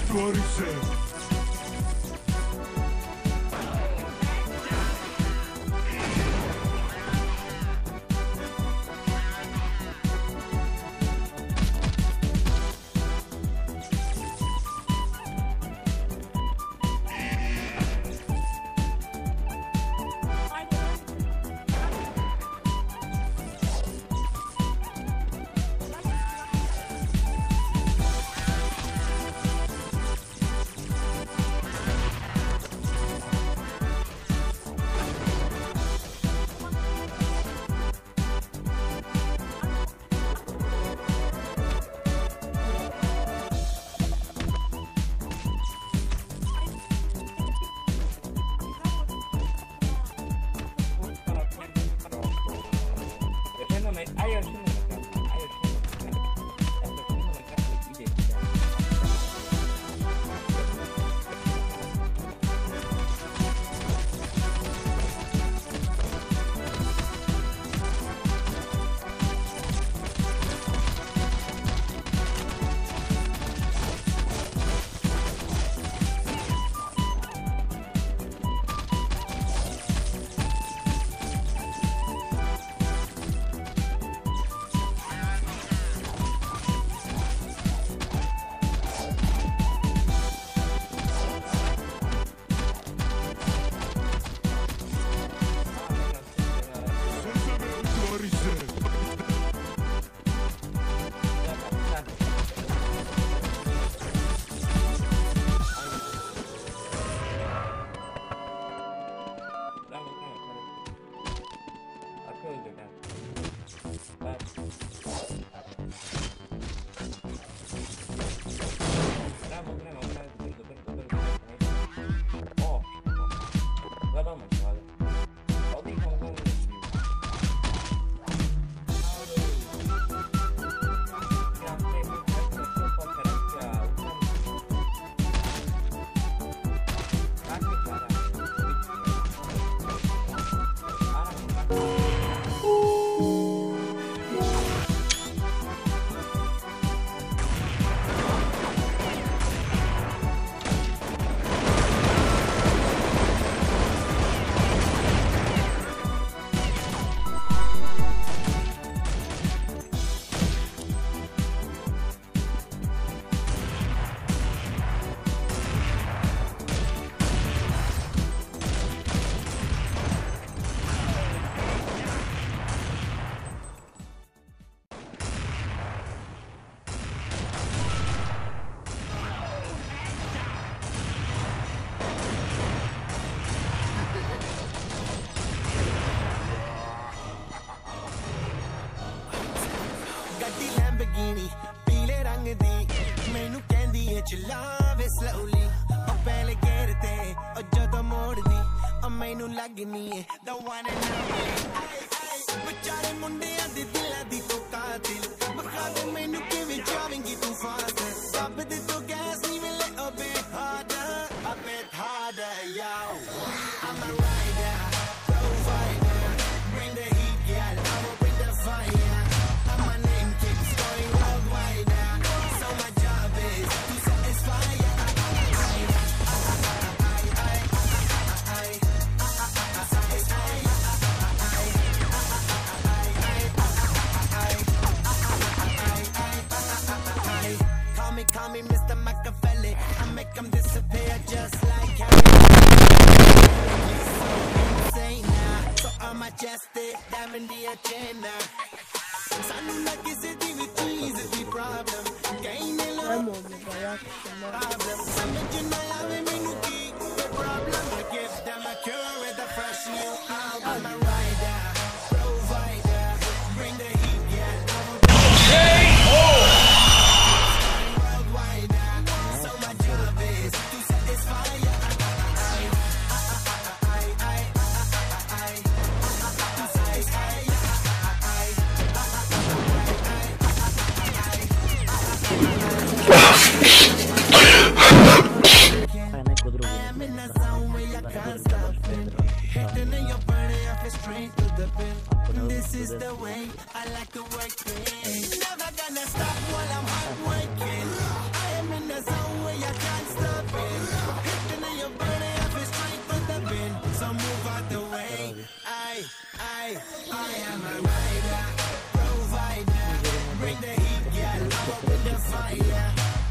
Florissant. पीले रंग दी मैनू कहंदी है चलावे slowly पहले गेर ते जदों मोड़ दी मैनू लगनी है the one and only बेचारे मुंडियां दे दिलां दी तो कातिल बखा दे मैनू किवें जावेंगी तू फास्ट सब दे तो गैस नी मिले a bit harder yo I'm a rider provider bring the heat girl I will bring the fire Call me Mr. Machiavelli. chest te diamond diya chaina sanu na kisi di vi cheez di problem kaine lo problem samajh na aave mainu ki problem I give them a cure with a fresh new album a rider provider bring the heat yeah worldwide so my job is to satisfy ya This is the way I like to work it. Never gonna stop while I'm hard working. I am in the zone where you can't stop it. Hitting in your body, I feel straight to the bin. So move out the way. I am a rider, provider. Bring the heat, yeah, I'm up with the fire.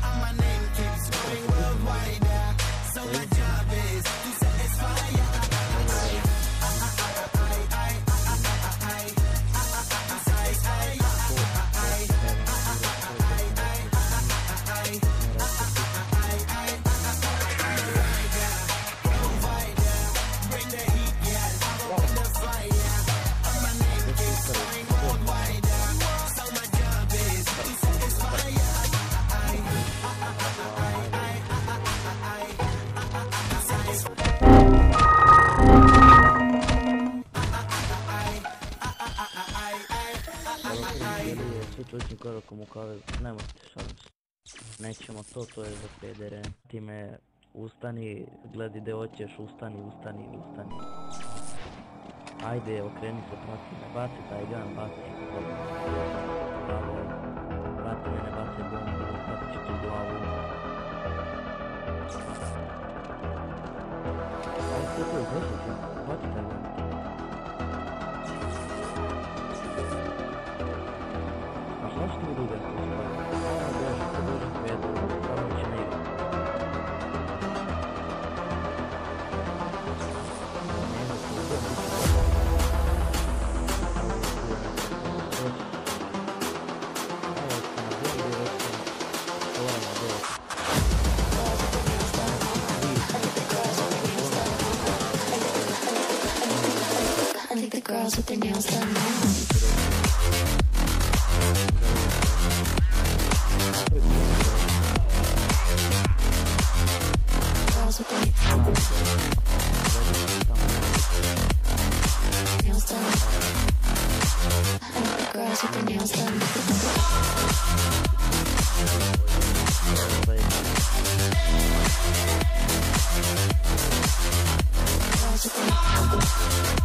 And my name keeps going worldwide. So my job is to satisfy ya. Sutraćim korakom u kave, nemojte šalim se. Nećemo to je za pedere. Time ustani, gledi gdje hoćeš, ustani. Ajde, okreni se, prati me, baci taj gun, baci. Bravo, prati me, ne baci bombu, prati ću ti glavu. Ajde, to je, desi ti, baci taj gun. Zašto mi druga se stvari? Bože, Pedro, samo će ne igra. I think the girls with their nails done now. Girls with their nails done. I think the girls with their nails done. Girls with their